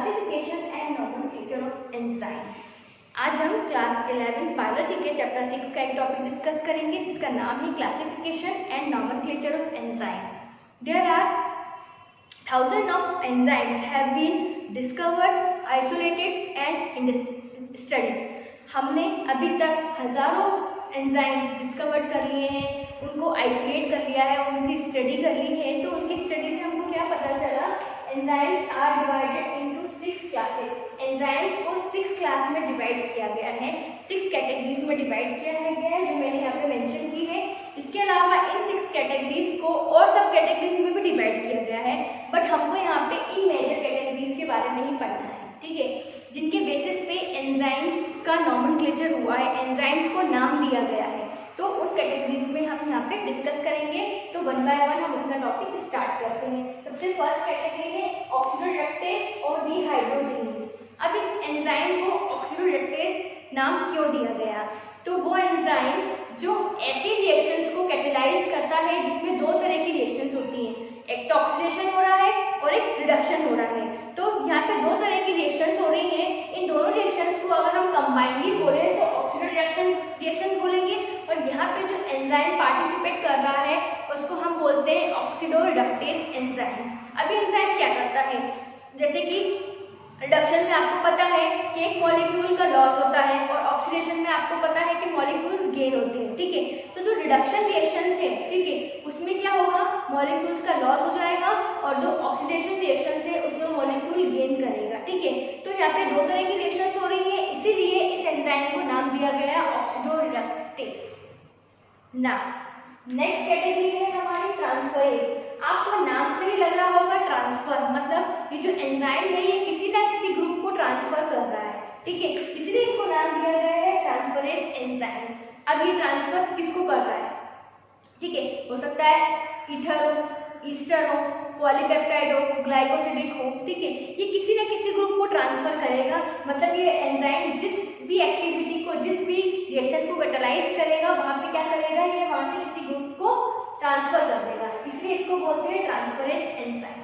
Classification and nomenclature of enzyme. आज हम class 11 biology के चैप्टर 6 का एक टॉपिक डिस्कस करेंगे जिसका नाम है classification and nomenclature of enzyme. There are thousands of enzymes have been discovered, isolated and in studies। हमने अभी तक हजारों एंजाइम्स डिस्कवर कर लिए हैं, उनको आइसोलेट कर लिया है, उनकी स्टडी कर ली है। तो उनकी स्टडी से हमको क्या पता चला, enzymes are divided into 6 classes. Enzymes को 6 क्लास में डिवाइड किया गया है, 6 कैटेगरीज में डिवाइड किया गया है जो मैंने यहाँ पे मेंशन की है। इसके अलावा इन 6 कैटेगरीज को और सब कैटेगरीज में भी डिवाइड किया गया है, बट हमको यहाँ पे इन मेजर कैटेगरीज के बारे में ही पढ़ना है, ठीक है, जिनके बेसिस पे एंजाइम्स का नोमेनक्लेचर हुआ है, एंजाइम्स को नाम दिया गया है। तो उन कैटेगरीज में हम यहाँ पे डिस्कस करेंगे। तो वन बाय वन हम अपना टॉपिक स्टार्ट करते हैं। सबसे फर्स्ट कैटेगरी है ऑक्सीडोरेक्टेज और डिहाइड्रोजिनेज। अब इस एंजाइम को ऑक्सीडोरेक्टेज नाम क्यों दिया गया? तो वो एंजाइम जो ऐसी रिएक्शंस को कैटेलाइज करता है जिसमें दो तरह की रिएक्शंस होती हैं, एक तो ऑक्सीडेशन हो रहा है और एक रिडक्शन हो रहा है। तो यहाँ पे दो तरह की रिएक्शंस हो रही हैं। इन दोनों रिएक्शंस को अगर हम कंबाइनली बोले तो ऑक्सीडेशन रिएक्शंस बोलेंगे, और यहाँ पे जो एंजाइम पार्टिसिपेट कर रहा है उसको हम बोलते हैं ऑक्सीडोरिडक्टेज एंजाइम। अभी एंजाइम क्या करता है, जैसे कि रिडक्शन में आपको पता है कि एक मॉलिक्यूल का लॉस होता है और ऑक्सीडेशन में आपको पता है कि मॉलिक्यूल्स गेन होते हैं, ठीक है। तो जो रिडक्शन रिएक्शन है, ठीक है, उसमें क्या होगा, मॉलिक्यूल्स का लॉस हो जाएगा और जो ऑक्सीडेशन रिएक्शन है उसमें मॉलिक्यूल गेन करेगा, ठीक है। तो यहाँ पे दो तरह की रिएक्शन हो रही है, इसीलिए इस एंजाइम को नाम दिया गया ऑक्सीडोरिडक्टेज। नेक्स्ट कैटेगरी है हमारी ट्रांसफरेज। आपको नाम से ही लग रहा होगा ट्रांसफर, मतलब ये जो एंजाइम है ये किसी ना किसी ग्रुप को ट्रांसफर कर रहा है, ठीक है, इसलिए इसको नाम दिया गया है ट्रांसफरेज एंजाइम। अब ये ट्रांसफर किसको कर रहा है, ठीक है, हो सकता है ईथर हो, ईस्टर हो, पॉलीपेप्टाइड हो, ग्लाइकोसिडिक हो, ठीक है, ये किसी ना किसी ग्रुप को ट्रांसफर करेगा। मतलब ये एंजाइम जिस भी एक्टिविटी को, जिस भी रिएक्शन को कैटालाइज करेगा वहां पे क्या करेगा, ये वहां से किसी ग्रुप को ट्रांसफर कर देगा, इसलिए इसको बोलते हैं ट्रांसफरेज एंजाइम।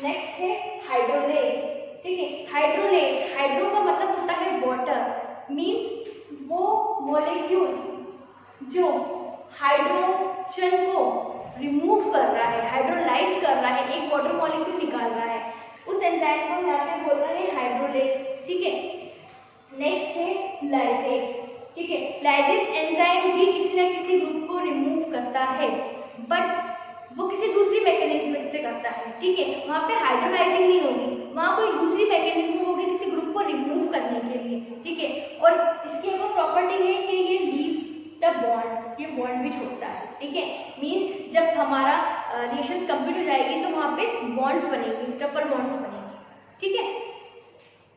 नेक्स्ट है हाइड्रोलेज, ठीक है। हाइड्रोलेज, हाइड्रो का मतलब होता है वाटर, मींस वो मॉलिक्यूल जो हाइड्रोजन को रिमूव कर रहा है, हाइड्रोलाइज कर रहा है, एक वाटर मॉलिक्यूल निकाल रहा है, उस एंजाइम को यहाँ पे बोल रहे हैं हाइड्रोलेज, ठीक है। नेक्स्ट है लाइजेज, ठीक है। लाइजेज एंजाइम भी किसी न किसी ग्रुप को रिमूव करता है, बट वो किसी दूसरी मैकेनिज्म से करता है, ठीक है। वहाँ पे हाइड्रोलाइजिंग नहीं होगी, वहाँ कोई दूसरी मैकेनिज्म होगी किसी ग्रुप को रिमूव करने के लिए, ठीक है। और इसकी एक प्रॉपर्टी है कि ये लीव द बॉन्ड्स, ये बॉन्ड भी छोड़ता है, ठीक है। मीन्स जब हमारा रिएक्शंस कंप्लीट हो जाएगी तो वहाँ पे बॉन्ड्स बनेगी, ट्रिपल बॉन्ड्स बनेंगे, ठीक है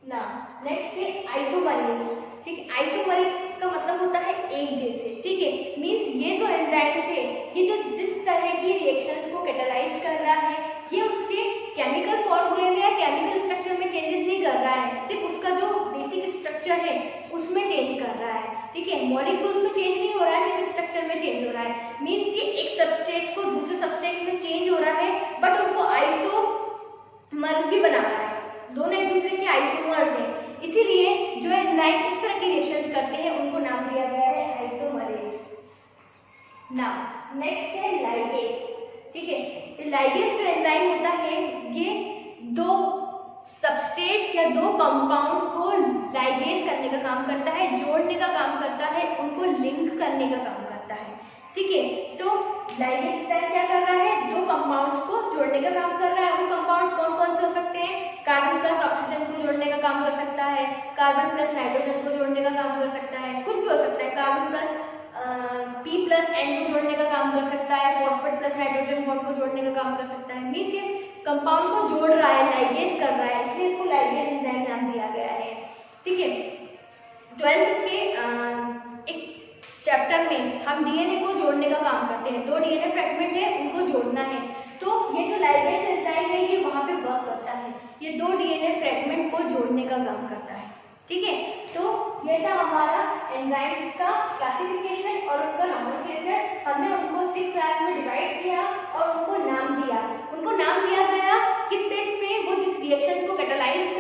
ना। नेक्स्ट है आइसोमरेज, ठीक है। आइसोमरेज का मतलब होता है एक जैसे, ठीक है। मींस ये जो एंजाइम्स है, ये जो जिस तरह की रिएक्शंस को कैटालाइज कर रहा है, ये उसके केमिकल फॉर्मूले में या केमिकल स्ट्रक्चर में चेंजेस नहीं कर रहा है, सिर्फ उसका जो बेसिक स्ट्रक्चर है उसमें चेंज कर रहा है, ठीक है। मॉलिक्यूल्स में चेंज नहीं हो रहा है, सिर्फ स्ट्रक्चर में चेंज हो रहा है। मींस ये एक सबस्ट्रेट को दूसरे सबस्ट्रेट में चेंज हो रहा है, बट उनको आइसोमर भी बना रहा है, दोनों एक दूसरे के आइसोमर्स हैं, इसीलिए जो एंजाइम इस तरह की रिएक्शंस करते हैं उनको नाम दिया गया है आइसोमरेज। नेक्स्ट है लाइगेज, ठीक है। लाइगेज जो एंजाइम होता है ये दो सबस्ट्रेट्स या दो कंपाउंड को लाइगेज करने का काम करता है, जोड़ने का काम करता है, उनको लिंक करने का काम करता है, ठीक है। तो लाइगेज एंजाइम क्या कर रहा है, दो कंपाउंड्स को जोड़ने का काम कर रहा है। वो कंपाउंड्स कौन कौन से हो सकते हैं, कार्बन प्लस ऑक्सीजन को जोड़ने का काम कर सकता है, कार्बन प्लस नाइट्रोजन को जोड़ने का काम कर सकता है, कुछ भी हो सकता है, carbon plus P plus N को जोड़ने का काम कर सकता है, फॉस्फेट प्लस नाइट्रोजन बॉन्ड को जोड़ने का काम कर सकता है। मींस ये कंपाउंड को जोड़ रहा है, लाइगेज कर रहा है, इसलिए इसको लाइगेज एंजाइम नाम दिया गया है, ठीक है। 12th के एक चैप्टर में हम डीएनए को जोड़ने का काम करते हैं, 2 डीएनए फ्रैगमेंट है उनको जोड़ना है, तो ये जो लाइगेज एंजाइम है ये वहाँ पे वर्क करता है, ये 2 डीएनए फ्रैगमेंट को जोड़ने का काम करता है, ठीक है। तो ये था हमारा एंजाइम्स का क्लासिफिकेशन और उनका नोमेनक्लेचर। हमने उनको 6 क्लास में डिवाइड किया और उनको नाम दिया। उनको नाम दिया गया किस बेस पे, वो जिस रिएक्शंस को कैटालाइज्ड